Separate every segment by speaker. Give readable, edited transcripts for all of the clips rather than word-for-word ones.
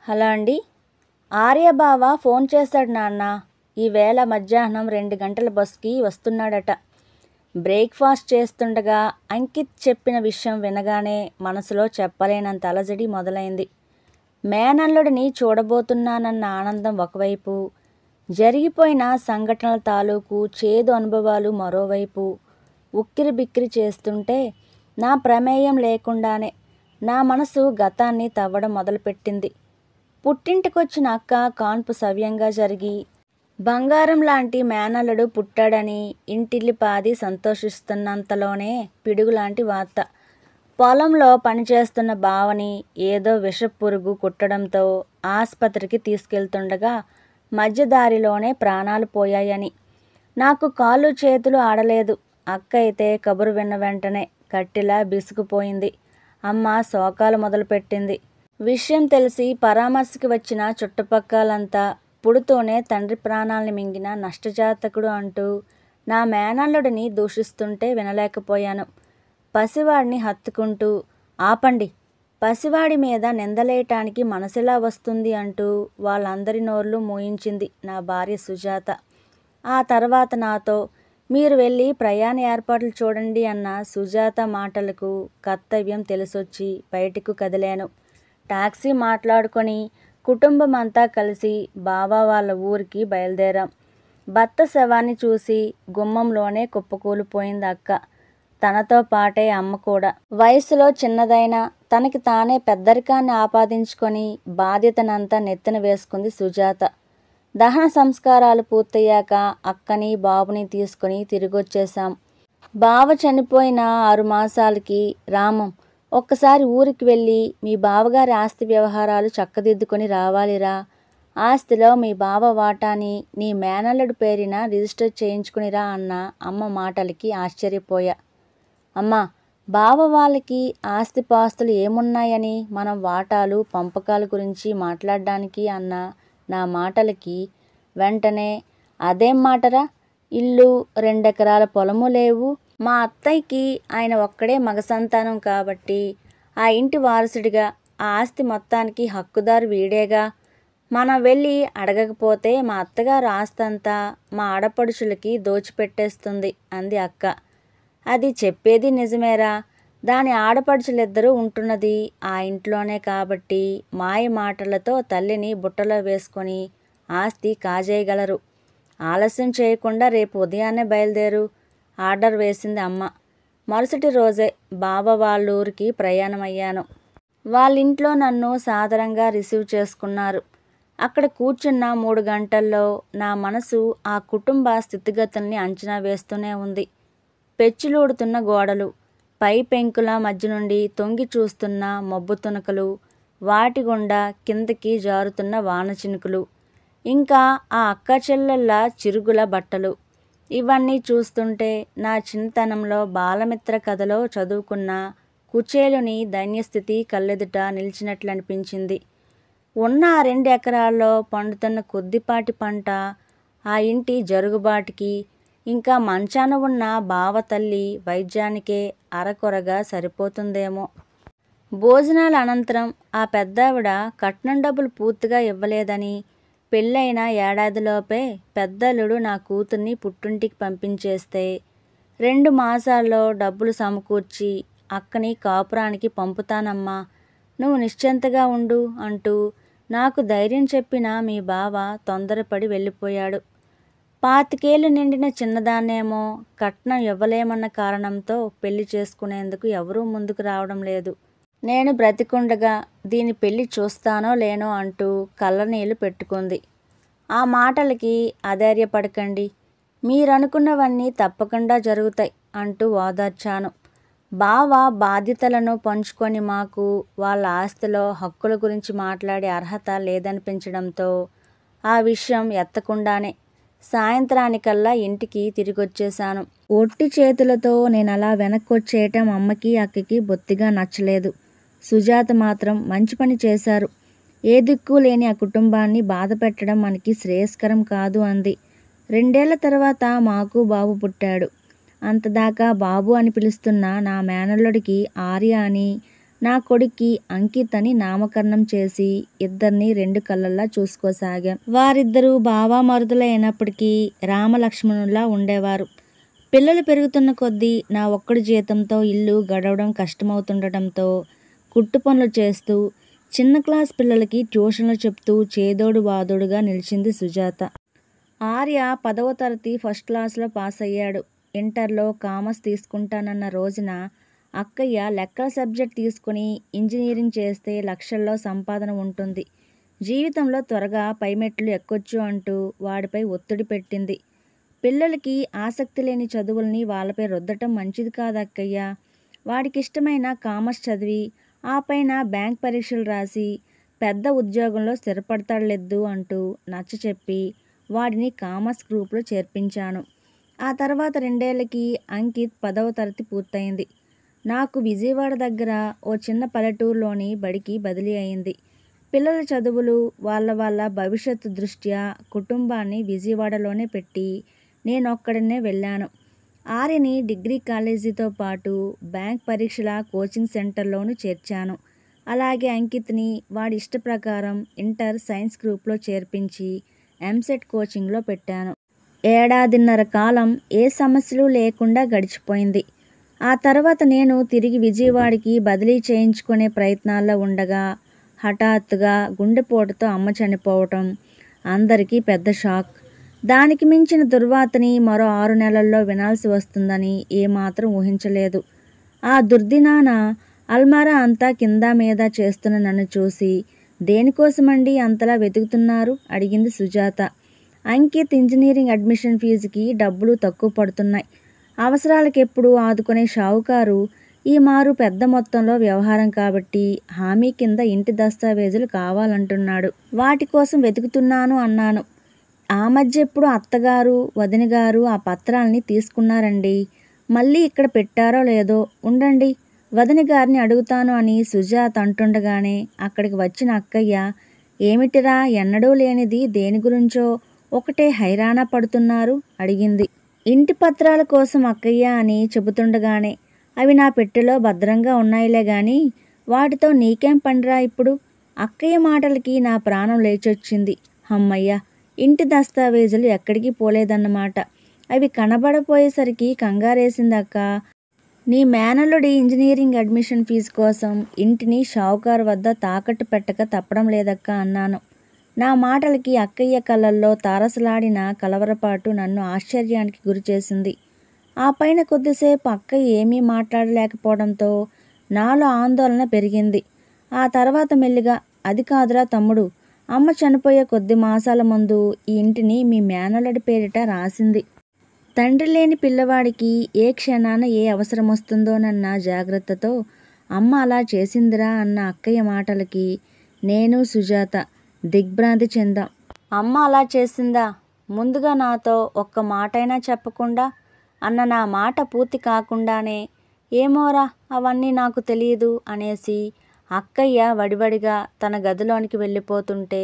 Speaker 1: Hello అండి. ఆర్య బావ phone చేశాడు నాన్న. ఈవేళ మధ్యాహ్నం 2 గంటల బస్కి వస్తున్నాడట. బ్రేక్ఫాస్ట్ చేస్తుండగా అంకిత్ చెప్పిన విషయం వినగానే మనసులో చెప్పలేనంత అలజడి మొదలైంది. మేనల్లుడిని చూడబోతున్నానన్న ఆనందం ఒకవైపు, జరిగిపోయిన సంఘటనల తాలూకు చేదు అనుభవాలు మరోవైపు ఉక్కిరి బిక్కిరి చేస్తుంటే నా ప్రమేయం లేకుండానే నా మనసు గతాన్ని తవ్వడం మొదలుపెట్టింది. పుట్టింటికొచ్చిన అక్క కాన్పు సవ్యంగా జరిగి బంగారం లాంటి మేనల్లుడు పుట్టాడని ఇంటిల్లిపాది సంతోషిస్తున్నంతలోనే పిడుగులాంటి వార్త. పొలంలో పనిచేస్తున్న బావని ఏదో విషపురుగు కుట్టడంతో ఆస్పత్రికి తీసుకెళ్తుండగా మధ్యదారిలోనే ప్రాణాలు పోయాయని. నాకు కాళ్ళు చేతులు ఆడలేదు. అక్క అయితే కబురు విన్న వెంటనే కట్టిలా బిసుకుపోయింది. అమ్మ శోకాలు మొదలుపెట్టింది. విషయం తెలిసి పరామర్శకి వచ్చిన చుట్టుపక్కలంతా పుడుతూనే తండ్రి ప్రాణాల్ని మింగిన నష్టజాతకుడు అంటూ నా మేనల్లుడిని దూషిస్తుంటే వినలేకపోయాను. పసివాడిని హత్తుకుంటూ, ఆపండి, పసివాడి మీద నిందలేయటానికి మనసెలా వస్తుంది అంటూ వాళ్ళందరి నోర్లు మూయించింది నా భార్య సుజాత. ఆ తర్వాత నాతో, మీరు వెళ్ళి ప్రయాణ ఏర్పాట్లు చూడండి అన్న సుజాత మాటలకు కర్తవ్యం తెలిసొచ్చి బయటకు కదిలాను. టాక్సీ మాట్లాడుకొని కుటుంబం అంతా కలిసి బావ వాళ్ళ ఊరికి బయలుదేరాం. భర్త శవాన్ని చూసి గుమ్మంలోనే కుప్పకూలిపోయింది అక్క. తనతో పాటే అమ్మ కూడా. వయసులో చిన్నదైనా తనకి తానే పెద్దరికాన్ని ఆపాదించుకొని బాధ్యతనంతా నెత్తిన వేసుకుంది సుజాత. దహన సంస్కారాలు పూర్తయ్యాక అక్కని బాబుని తీసుకుని తిరిగొచ్చేశాం. బావ చనిపోయిన 6 మాసాలకి రామం, ఒక్కసారి ఊరికి వెళ్ళి మీ బావగారి ఆస్తి వ్యవహారాలు చక్కదిద్దుకొని రావాలిరా. ఆస్తిలో మీ బావ వాటాని నీ మేనల్లుడి పేరిన రిజిస్టర్ చేయించుకునిరా అన్న అమ్మ మాటలకి ఆశ్చర్యపోయా. అమ్మా, బావ వాళ్ళకి ఆస్తిపాస్తులు ఏమున్నాయని మనం వాటాలు పంపకాల గురించి మాట్లాడడానికి అన్న నా మాటలకి వెంటనే, అదేం మాటరా, ఇల్లు 2 ఎకరాల పొలము లేవు. మా అత్తయ్యకి ఆయన ఒక్కడే మగ సంతానం కాబట్టి ఆ ఇంటి వారసుడిగా ఆ ఆస్తి మొత్తానికి హక్కుదారు వీడేగా. మనం వెళ్ళి అడగకపోతే మా అత్తగారు ఆస్తంతా మా ఆడపడుచులకి దోచిపెట్టేస్తుంది అంది అక్క. అది చెప్పేది నిజమేరా. దాని ఆడపడుచులిద్దరూ ఉంటున్నది ఆ ఇంట్లోనే కాబట్టి మాయ మాటలతో తల్లిని బుట్టలో వేసుకొని ఆస్తి కాజేయగలరు. ఆలస్యం చేయకుండా రేపు ఉదయాన్నే బయలుదేరు ఆర్డర్ వేసింది అమ్మ. మరుసటి రోజే బావ వాళ్ళూరికి ప్రయాణమయ్యాను. వాళ్ళింట్లో నన్ను సాదరంగా రిసీవ్ చేసుకున్నారు. అక్కడ కూర్చున్న 3 గంటల్లో నా మనసు ఆ కుటుంబ స్థితిగతుల్ని అంచనా వేస్తూనే ఉంది. పెచ్చులూడుతున్న గోడలు, పై పెంకుల మధ్య నుండి తొంగి చూస్తున్న మబ్బు తునకలు, వాటి గుండా కిందకి జారుతున్న వాన చినుకులు, ఇంకా ఆ అక్క చెల్లెళ్ళ చిరుగుల బట్టలు. ఇవన్నీ చూస్తుంటే నా చిన్నతనంలో బాలమిత్ర కథలో చదువుకున్న కుచేలుని దైన్యస్థితి కళ్ళెదుట నిలిచినట్లు అనిపించింది. ఉన్న ఆ 2 ఎకరాల్లో పండుతున్న కొద్దిపాటి పంట ఆ ఇంటి జరుగుబాటుకి, ఇంకా మంచాన ఉన్న బావ తల్లి వైద్యానికే అరకొరగా సరిపోతుందేమో. భోజనాల అనంతరం ఆ పెద్దావిడ కట్నం డబ్బులు పూర్తిగా ఇవ్వలేదని, పెళ్ళైన ఏడాదిలోపే పెద్దల్లుడు నా కూతుర్ని పుట్టింటికి పంపించేస్తే 2 మాసాల్లో డబ్బులు సమకూర్చి అక్కని కాపురానికి పంపుతానమ్మా, నువ్వు నిశ్చింతగా ఉండు అంటూ నాకు ధైర్యం చెప్పిన మీ బావ తొందరపడి వెళ్ళిపోయాడు. 25 ఏళ్ళు నిండిన చిన్నదాన్నేమో కట్నం ఇవ్వలేమన్న కారణంతో పెళ్లి చేసుకునేందుకు ఎవరూ ముందుకు రావడం లేదు. నేను బ్రతికుండగా దీని పెళ్లి చూస్తానో లేనో అంటూ కళ్ళనీళ్లు పెట్టుకుంది. ఆ మాటలకి అధైర్యపడకండి, మీరనుకున్నవన్నీ తప్పకుండా జరుగుతాయి అంటూ ఓదార్చాను. బావ బాధ్యతలను పంచుకొని మాకు వాళ్ళ ఆస్తిలో హక్కుల గురించి మాట్లాడే అర్హత లేదనిపించడంతో ఆ విషయం ఎత్తకుండానే సాయంత్రానికల్లా ఇంటికి తిరిగొచ్చేశాను. ఒట్టి చేతులతో నేనలా వెనక్కొచ్చేయటం అమ్మకి అక్కకి బొత్తిగా నచ్చలేదు. సుజాత మాత్రం మంచి పని చేశారు, ఏ దిక్కు లేని ఆ కుటుంబాన్ని బాధ పెట్టడం మనకి శ్రేయస్కరం కాదు అంది. 2 ఏళ్ల తర్వాత మాకు బాబు పుట్టాడు. అంతదాకా బాబు అని పిలుస్తున్న నా మేనల్లుడికి ఆర్య అని, నా కొడుక్కి అంకిత్ అని నామకరణం చేసి ఇద్దరిని రెండు కళ్ళల్లా చూసుకోసాగాం. వారిద్దరూ బావామరుదులే అయినప్పటికీ రామలక్ష్మణుల్లా ఉండేవారు. పిల్లలు పెరుగుతున్న కొద్దీ నా ఒక్కడి జీతంతో ఇల్లు గడవడం కష్టమవుతుండటంతో కుట్టు పనులు చేస్తూ చిన్న క్లాస్ పిల్లలకి ట్యూషన్లు చెప్తూ చేదోడు వాదోడుగా నిలిచింది సుజాత. ఆర్య 10వ తరగతి ఫస్ట్ క్లాస్లో పాస్ అయ్యాడు. ఇంటర్లో కామర్స్ తీసుకుంటానన్న రోజున అక్కయ్య లెక్కల సబ్జెక్ట్ తీసుకుని ఇంజనీరింగ్ చేస్తే లక్షల్లో సంపాదన ఉంటుంది, జీవితంలో త్వరగా పైమెట్లు ఎక్కొచ్చు అంటూ వాడిపై ఒత్తిడి పెట్టింది. పిల్లలకి ఆసక్తి లేని చదువుల్ని వాళ్ళపై రుద్దటం మంచిది కాదు అక్కయ్య. వాడికిష్టమైన కామర్స్ చదివి ఆ పైన బ్యాంక్ పరీక్షలు రాసి పెద్ద ఉద్యోగంలో స్థిరపడతాడులెద్దు అంటూ నచ్చచెప్పి వాడిని కామర్స్ గ్రూప్లో చేర్పించాను. ఆ తర్వాత 2 ఏళ్లకి అంకిత్ 10వ తరగతి పూర్తయింది. నాకు విజయవాడ దగ్గర ఓ చిన్న పల్లెటూరులోని బడికి బదిలీ అయింది. పిల్లల చదువులు వాళ్ళ భవిష్యత్తు దృష్ట్యా కుటుంబాన్ని విజయవాడలోనే పెట్టి నేనొక్కడినే వెళ్ళాను. ఆర్యని డిగ్రీ కాలేజీతో పాటు బ్యాంక్ పరీక్షల కోచింగ్ సెంటర్లోనూ చేర్చాను. అలాగే అంకిత్ని వాడి ఇష్ట ప్రకారం ఇంటర్ సైన్స్ గ్రూప్లో చేర్పించి ఎంసెట్ కోచింగ్లో పెట్టాను. 1.5 ఏళ్ల కాలం ఏ సమస్యలు లేకుండా గడిచిపోయింది. ఆ తర్వాత నేను తిరిగి విజయవాడకి బదిలీ చేయించుకునే ప్రయత్నాల్లో ఉండగా హఠాత్తుగా గుండెపోటుతో అమ్మ చనిపోవటం అందరికీ పెద్ద షాక్. దానికి మించిన దుర్వార్తని మరో 6 నెలల్లో వినాల్సి వస్తుందని ఏమాత్రం ఊహించలేదు. ఆ దుర్దినాన అల్మారా అంతా కింద మీద చేస్తున్న నన్ను చూసి దేనికోసమండి అంతలా వెతుకుతున్నారు అడిగింది సుజాత. అంకిత్ ఇంజనీరింగ్ అడ్మిషన్ ఫీజుకి డబ్బులు తక్కువ పడుతున్నాయి. అవసరాలకెప్పుడు ఆదుకునే షావుకారు ఈ మారు పెద్ద మొత్తంలో వ్యవహారం కాబట్టి హామీ కింద ఇంటి దస్తావేజులు కావాలంటున్నాడు. వాటి కోసం వెతుకుతున్నాను అన్నాను. ఆ మధ్య ఎప్పుడు అత్తగారు వదినగారు ఆ పత్రాల్ని తీసుకున్నారండి. మళ్ళీ ఇక్కడ పెట్టారో లేదో ఉండండి, వదిన గారిని అడుగుతాను అని సుజాత అంటుండగానే అక్కడికి వచ్చిన అక్కయ్య ఏమిటిరా ఎన్నడూ లేనిది దేని గురించో ఒకటే హైరాణ పడుతున్నారు అడిగింది. ఇంటి పత్రాల కోసం అక్కయ్య అని చెబుతుండగానే అవి నా పెట్టెలో భద్రంగా ఉన్నాయిలే గాని వాటితో నీకేం పనిరా ఇప్పుడు? అక్కయ్య మాటలకి నా ప్రాణం లేచొచ్చింది. హమ్మయ్య, ఇంటి దస్తావేజులు ఎక్కడికి పోలేదన్నమాట. అవి కనబడపోయేసరికి కంగారేసిందక్క. నీ మేనల్లుడి ఇంజనీరింగ్ అడ్మిషన్ ఫీజు కోసం ఇంటిని షావుకారు వద్ద తాకట్టు పెట్టక తప్పడం లేదక్క అన్నాను. నా మాటలకి అక్కయ్య కళ్ళల్లో తారసలాడిన కలవరపాటు నన్ను ఆశ్చర్యానికి గురిచేసింది. ఆ పైన కొద్దిసేపు అక్కయ్య ఏమీ మాట్లాడలేకపోవడంతో నాలో ఆందోళన పెరిగింది. ఆ తర్వాత మెల్లిగా అది కాదురా తమ్ముడు, అమ్మ చనిపోయే కొద్ది మాసాల ముందు ఈ ఇంటిని మీ మేనల్లుడి పేరిట రాసింది. తండ్రి లేని పిల్లవాడికి ఏ క్షణాన ఏ అవసరం వస్తుందోనన్న జాగ్రత్తతో అమ్మ అలా చేసిందిరా అన్న అక్కయ్య మాటలకి నేను సుజాత దిగ్భ్రాంతి చెందాం. అమ్మ అలా చేసిందా? ముందుగా నాతో ఒక్క మాటైనా చెప్పకుండా అన్న నా మాట పూర్తి కాకుండానే ఏమోరా అవన్నీ నాకు తెలియదు అనేసి అక్కయ్య వడివడిగా తన గదిలోనికి వెళ్ళిపోతుంటే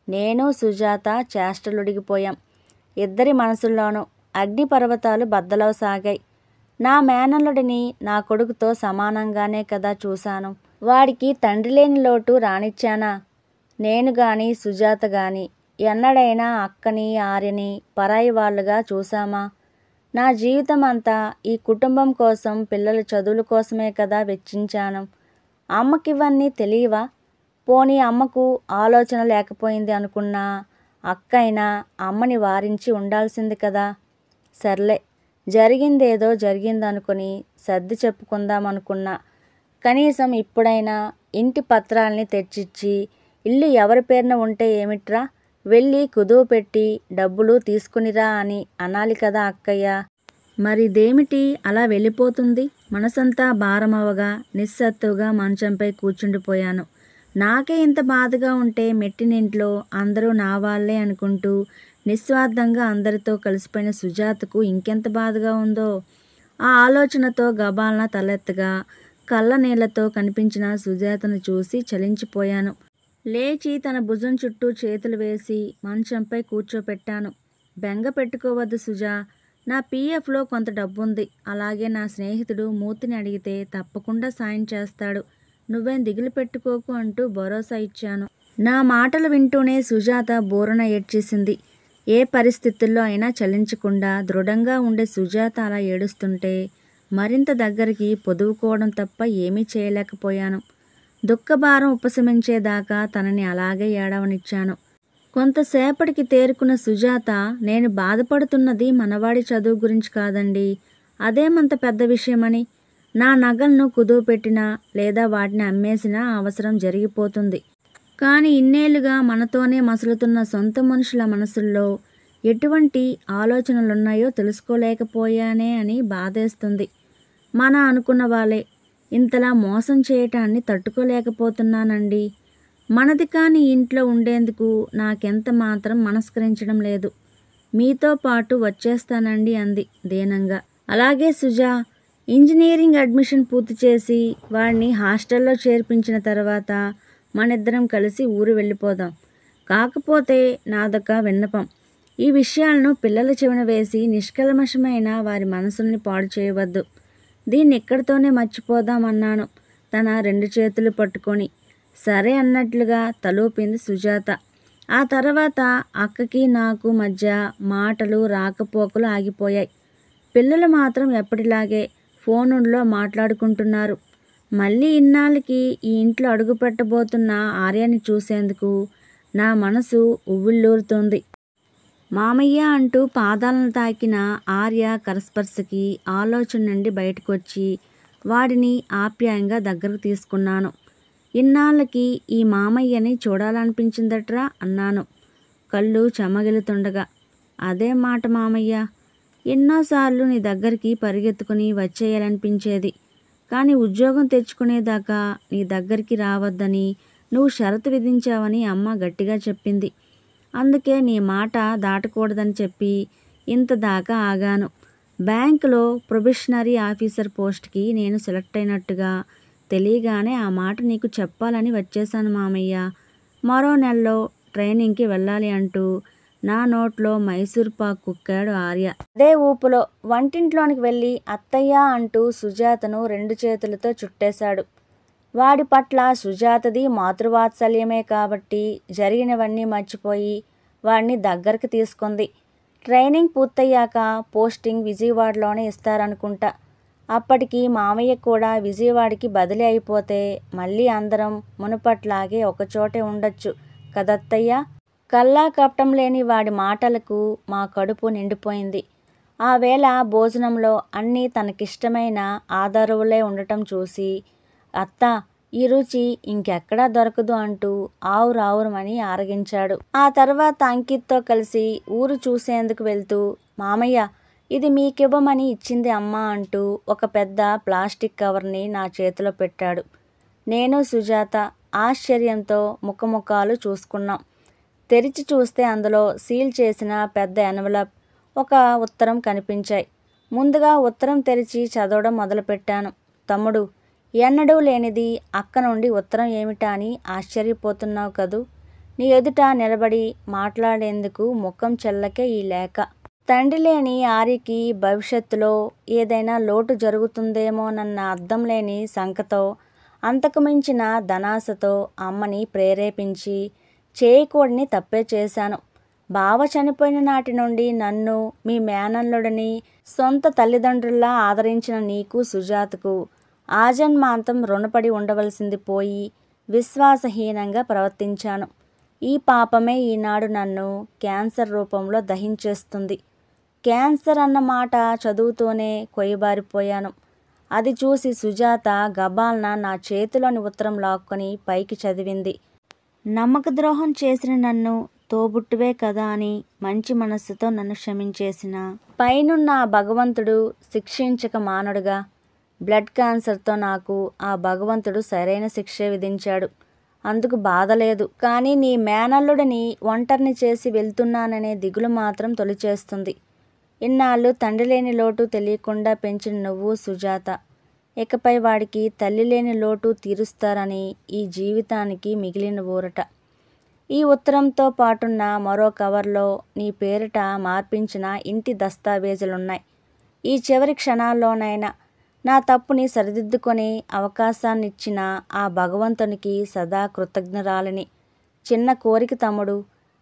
Speaker 1: నేను సుజాత చేష్టలుడిగిపోయాం. ఇద్దరి మనసుల్లోనూ అగ్నిపర్వతాలు బద్దలవసాగాయి. నా మేనల్లుడిని నా కొడుకుతో సమానంగానే కదా చూశాను. వాడికి తండ్రి లేని లోటు రానిచ్చానా? నేను గాని సుజాత గాని ఎన్నడైనా అక్కని ఆర్యని పరాయి వాళ్ళుగా చూసామా? నా జీవితం అంతా ఈ కుటుంబం కోసం పిల్లల చదువుల కోసమే కదా వెచ్చించాను. అమ్మకివన్నీ తెలియవా? పోనీ అమ్మకు ఆలోచన లేకపోయింది అనుకున్నా అక్కైనా అమ్మని వారించి ఉండాల్సింది కదా. సర్లే, జరిగిందేదో జరిగిందనుకుని సర్ది చెప్పుకుందామనుకున్నా. కనీసం ఇప్పుడైనా ఇంటి పత్రాల్ని తెచ్చిచ్చి ఇల్లు ఎవరి పేరున ఉంటే ఏమిట్రా, వెళ్ళి కుదువ పెట్టి డబ్బులు తీసుకునిరా అని అనాలి కదా అక్కయ్య. మరిదేమిటి అలా వెళ్ళిపోతుంది? మనసంతా భారమవగా నిస్సత్తువుగా మంచంపై కూర్చుండిపోయాను. నాకే ఇంత బాధగా ఉంటే మెట్టినింట్లో అందరూ నా వాళ్ళే అనుకుంటూ నిస్వార్థంగా అందరితో కలిసిపోయిన సుజాతకు ఇంకెంత బాధగా ఉందో. ఆ ఆలోచనతో గబాలన తలెత్తగా కళ్ళ నీళ్లతో కనిపించిన సుజాతను చూసి చలించిపోయాను. లేచి తన భుజం చుట్టూ చేతులు వేసి మంచంపై కూర్చోపెట్టాను. బెంగ పెట్టుకోవద్దు సుజా, నా పీఎఫ్లో కొంత డబ్బుంది. అలాగే నా స్నేహితుడు మూర్తిని అడిగితే తప్పకుండా సాయం చేస్తాడు. నువ్వేం దిగులు పెట్టుకోకు అంటూ భరోసా ఇచ్చాను. నా మాటలు వింటూనే సుజాత బోరున ఏడ్చేసింది. ఏ పరిస్థితుల్లో అయినా చలించకుండా దృఢంగా ఉండే సుజాత అలా ఏడుస్తుంటే మరింత దగ్గరికి పొదువుకోవడం తప్ప ఏమీ చేయలేకపోయాను. దుఃఖభారం ఉపశమించేదాకా తనని అలాగే ఏడవనిచ్చాను. కొంతసేపటికి తేరుకున్న సుజాత, నేను బాధపడుతున్నది మనవాడి చదువు గురించి కాదండి, అదేమంత పెద్ద విషయమని. నా నగలను కుదువ పెట్టినా లేదా వాటిని అమ్మేసినా అవసరం జరిగిపోతుంది. కానీ ఇన్నేళ్లుగా మనతోనే మసులుతున్న సొంత మనుషుల మనసుల్లో ఎటువంటి ఆలోచనలున్నాయో తెలుసుకోలేకపోయానే అని బాధేస్తుంది. మన అనుకున్న వాళ్ళే ఇంతలా మోసం చేయటాన్ని తట్టుకోలేకపోతున్నానండి. మనది కాని ఇంట్లో ఉండేందుకు నాకెంత మాత్రం మనస్కరించడం లేదు. మీతో పాటు వచ్చేస్తానండి అంది దీనంగా. అలాగే సుజా, ఇంజనీరింగ్ అడ్మిషన్ పూర్తి చేసి వాడిని హాస్టల్లో చేర్పించిన తర్వాత మనిద్దరం కలిసి ఊరు వెళ్ళిపోదాం. కాకపోతే నాదొక విన్నపం. ఈ విషయాలను పిల్లల చెవిన వేసి నిష్కల్మషమైన వారి మనసుల్ని పాడు చేయవద్దు. దీన్ని ఇక్కడితోనే మర్చిపోదామన్నాను తన 2 చేతులు పట్టుకొని. సరే అన్నట్లుగా తలూపింది సుజాత. ఆ తర్వాత అక్కకి నాకు మధ్య మాటలు రాకపోకలు ఆగిపోయాయి. పిల్లలు మాత్రం ఎప్పటిలాగే ఫోనుల్లో మాట్లాడుకుంటున్నారు. మళ్ళీ ఇన్నాళ్ళకి ఈ ఇంట్లో అడుగు పెట్టబోతున్న ఆర్యని చూసేందుకు నా మనసు ఉవ్విళ్ళూరుతోంది. మామయ్య అంటూ పాదాలను తాకిన ఆర్య కరస్పర్శకి ఆలోచన నుండి బయటకొచ్చి వాడిని ఆప్యాయంగా దగ్గరకు తీసుకున్నాను. ఇన్నాళ్ళకి ఈ మామయ్యని చూడాలనిపించిందట్రా అన్నాను కళ్ళు చెమగిలుతుండగా. అదే మాట మామయ్య, ఎన్నోసార్లు నీ దగ్గరికి పరిగెత్తుకుని వచ్చేయాలనిపించేది. కానీ ఉద్యోగం తెచ్చుకునేదాకా నీ దగ్గరికి రావద్దని నువ్వు షరతు విధించావని అమ్మ గట్టిగా చెప్పింది. అందుకే నీ మాట దాటకూడదని చెప్పి ఇంత దాకా ఆగాను. బ్యాంకులో ప్రొబేషనరీ ఆఫీసర్ పోస్ట్కి నేను సెలెక్ట్ అయినట్టుగా తెలియగానే ఆ మాట నీకు చెప్పాలని వచ్చేశాను మామయ్య. మరో నెలలో ట్రైనింగ్కి వెళ్ళాలి అంటూ నా నోట్లో మైసూర్ పాక్ కుక్కాడు ఆర్య. అదే ఊపులో వంటింట్లోనికి వెళ్ళి అత్తయ్య అంటూ సుజాతను 2 చేతులతో చుట్టేశాడు. వాడి పట్ల సుజాతది మాతృవాత్సల్యమే కాబట్టి జరిగినవన్నీ మర్చిపోయి వాడిని దగ్గరికి తీసుకుంది. ట్రైనింగ్ పూర్తయ్యాక పోస్టింగ్ విజయవాడలోనే ఇస్తారనుకుంటా. అప్పటికి మామయ్య కూడా విజయవాడకి బదిలీ అయిపోతే మళ్ళీ అందరం మునుపట్లాగే ఒకచోటే ఉండొచ్చు కదత్తయ్య. కల్లా కపటం లేని వాడి మాటలకు మా కడుపు నిండిపోయింది. ఆ వేళ భోజనంలో అన్నీ తనకిష్టమైన ఆదరువులే ఉండటం చూసి, అత్త, ఈ రుచి ఇంకెక్కడా దొరకదు అంటూ ఆవురావురమని ఆరగించాడు. ఆ తర్వాత అంకిత్తో కలిసి ఊరు చూసేందుకు వెళ్తూ, మామయ్య, ఇది మీకివ్వమని ఇచ్చింది అమ్మ అంటూ ఒక పెద్ద ప్లాస్టిక్ కవర్ని నా చేతిలో పెట్టాడు. నేను సుజాత ఆశ్చర్యంతో ముఖముఖాలు చూసుకున్నాం. తెరిచి చూస్తే అందులో సీల్ చేసిన పెద్ద ఎన్వలప్, ఒక ఉత్తరం కనిపించాయి. ముందుగా ఉత్తరం తెరిచి చదవడం మొదలుపెట్టాను. తమ్ముడు, ఎన్నడూ లేనిది అక్క నుండి ఉత్తరం ఏమిటా అని ఆశ్చర్యపోతున్నావు కదూ. నీ ఎదుట నిలబడి మాట్లాడేందుకు ముఖం చెల్లకే ఈ లేఖ. తండ్రి లేని ఆర్యకి భవిష్యత్తులో ఏదైనా లోటు జరుగుతుందేమోనన్న అర్థం లేని శంకతో, అంతకుమించిన ధనాశతో అమ్మని ప్రేరేపించి చేయకూడని తప్పే చేశాను. బావ చనిపోయిన నాటి నుండి నన్ను, మీ మేనల్లుడిని సొంత తల్లిదండ్రుల్లా ఆదరించిన నీకు సుజాతకు ఆజన్మాంతం రుణపడి ఉండవలసింది పోయి విశ్వాసహీనంగా ప్రవర్తించాను. ఈ పాపమే ఈనాడు నన్ను క్యాన్సర్ రూపంలో దహించేస్తుంది. క్యాన్సర్ అన్న మాట చదువుతూనే కొయ్యబారిపోయాను. అది చూసి సుజాత గబాల్న నా చేతిలోని ఉత్తరం లాక్కొని పైకి చదివింది. నమ్మకద్రోహం చేసిన నన్ను తోబుట్టువే కదా అని మంచి మనస్సుతో నన్ను క్షమించేసిన పైనున్న భగవంతుడు శిక్షించక మానడుగా. బ్లడ్ క్యాన్సర్తో నాకు ఆ భగవంతుడు సరైన శిక్షే విధించాడు. అందుకు బాధ లేదు. కానీ నీ మేనల్లుడిని ఒంటరిని చేసి వెళ్తున్నాననే దిగులు మాత్రం తొలిచేస్తుంది. ఇన్నాళ్ళు తండ్రి లేని లోటు తెలియకుండా పెంచిన నువ్వు సుజాత ఇకపై వాడికి తల్లి లేని లోటు తీరుస్తారని ఈ జీవితానికి మిగిలిన ఊరట. ఈ ఉత్తరంతో పాటున్న మరో కవర్లో నీ పేరిట మార్పించిన ఇంటి దస్తావేజులున్నాయి. ఈ చివరి క్షణాల్లోనైనా నా తప్పుని సరిదిద్దుకునే అవకాశాన్నిచ్చిన ఆ భగవంతునికి సదా కృతజ్ఞురాలిని. చిన్న కోరిక తమ్ముడు,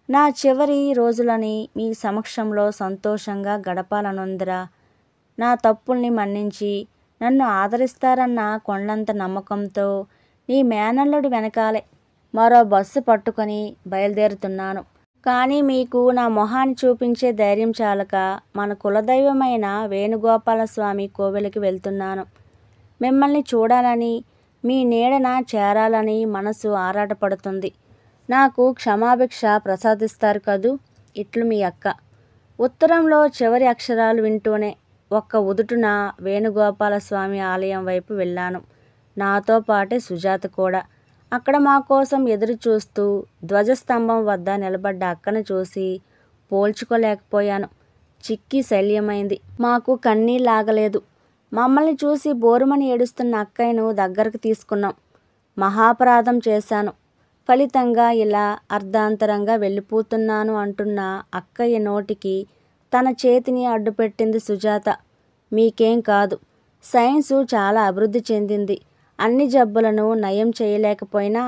Speaker 1: నా చివరి రోజులని మీ సమక్షంలో సంతోషంగా గడపాలనుందిరా. నా తప్పుల్ని మన్నించి నన్ను ఆదరిస్తారన్న కొండంత నమ్మకంతో నీ మేనల్లుడి వెనకాలే మరో బస్సు పట్టుకొని బయలుదేరుతున్నాను. కానీ మీకు నా మొహాన్ని చూపించే ధైర్యం చాలక మన కులదైవమైన వేణుగోపాలస్వామి కోవెలకి వెళ్తున్నాను. మిమ్మల్ని చూడాలని, మీ నీడన చేరాలని మనసు ఆరాటపడుతుంది. నాకు క్షమాభిక్ష ప్రసాదిస్తారు కదూ. ఇట్లు మీ అక్క. ఉత్తరంలో చివరి అక్షరాలు వింటూనే ఒక్క ఉదుటున వేణుగోపాలస్వామి ఆలయం వైపు వెళ్ళాను. నాతో పాటే సుజాత కూడా. అక్కడ మా కోసం ఎదురు చూస్తూ ధ్వజస్తంభం వద్ద నిలబడ్డ అక్కను చూసి పోల్చుకోలేకపోయాను. చిక్కి శల్యమైంది. మాకు కన్నీళ్ళాగలేదు. మమ్మల్ని చూసి బోరుమని ఏడుస్తున్న అక్కయ్యను దగ్గరకు తీసుకున్నాం. మహాపరాధం చేశాను. ఫలితంగా ఇలా అర్ధాంతరంగా వెళ్ళిపోతున్నాను అంటున్న అక్కయ్య నోటికి తన చేతిని అడ్డుపెట్టింది సుజాత. మీకేం కాదు. సైన్సు చాలా అభివృద్ధి చెందింది. అన్ని జబ్బులను నయం చేయలేకపోయినా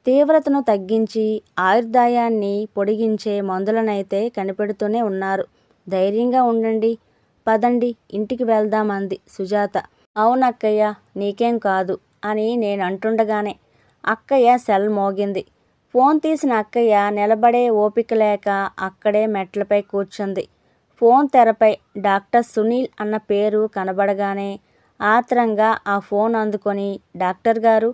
Speaker 1: తీవ్రతను తగ్గించి ఆయుర్దాయాన్ని పొడిగించే మందులనైతే కనిపెడుతూనే ఉన్నారు. ధైర్యంగా ఉండండి. పదండి, ఇంటికి వెళ్దామంది సుజాత. అవునక్కయ్య, నీకేం కాదు అని నేను అంటుండగానే అక్కయ్య సెల్ మోగింది. ఫోన్ తీసిన అక్కయ్య నిలబడే ఓపిక లేక అక్కడే మెట్లపై కూర్చుంది. ఫోన్ తెరపై డాక్టర్ సునీల్ అన్న పేరు కనబడగానే ఆత్రంగా ఆ ఫోన్ అందుకొని, డాక్టర్ గారు,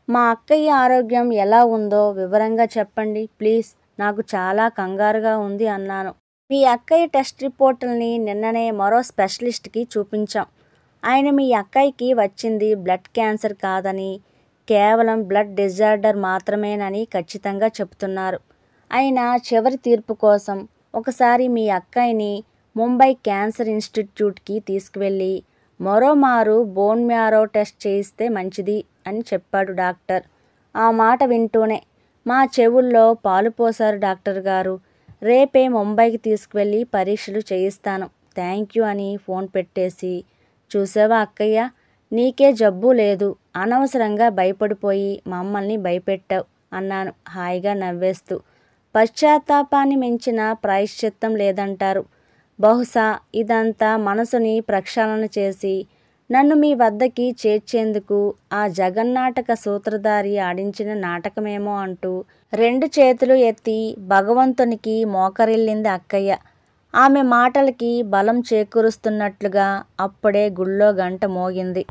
Speaker 1: మా అక్కయ్య ఆరోగ్యం ఎలా ఉందో వివరంగా చెప్పండి ప్లీజ్. నాకు చాలా కంగారుగా ఉంది అన్నాను. మీ అక్కయ్య టెస్ట్ రిపోర్టుల్ని నిన్ననే మరో స్పెషలిస్ట్కి చూపించాం. ఆయన మీ అక్కయ్యకి వచ్చింది బ్లడ్ క్యాన్సర్ కాదని, కేవలం బ్లడ్ డిజార్డర్ మాత్రమేనని ఖచ్చితంగా చెబుతున్నారు. అయినా చివరి తీర్పు కోసం ఒకసారి మీ అక్కయ్యని ముంబై క్యాన్సర్ ఇన్స్టిట్యూట్కి తీసుకువెళ్ళి మరోమారు బోన్ మ్యారో టెస్ట్ చేయిస్తే మంచిది అని చెప్పాడు డాక్టర్. ఆ మాట వింటూనే మా చెవుల్లో పాలు పోశారు డాక్టర్ గారు. రేపే ముంబైకి తీసుకువెళ్ళి పరీక్షలు చేయిస్తాను. థ్యాంక్ యూ అని ఫోన్ పెట్టేసి, చూసావా అక్కయ్య, నీకే జబ్బు లేదు, అనవసరంగా భయపడిపోయి మమ్మల్ని భయపెట్టావు అన్నాను హాయిగా నవ్వేస్తూ. పశ్చాత్తాపాన్ని మించిన ప్రాయశ్చిత్తం లేదంటారు. బహుశా ఇదంతా మనసుని ప్రక్షాళన చేసి నన్ను మీ వద్దకి చేర్చేందుకు ఆ జగన్నాటక సూత్రధారి ఆడించిన నాటకమేమో అంటూ 2 చేతులు ఎత్తి భగవంతునికి మోకరిల్లింది అక్కయ్య. ఆమె మాటలకి బలం చేకూరుస్తున్నట్లుగా అప్పుడే గుళ్ళో గంట మోగింది.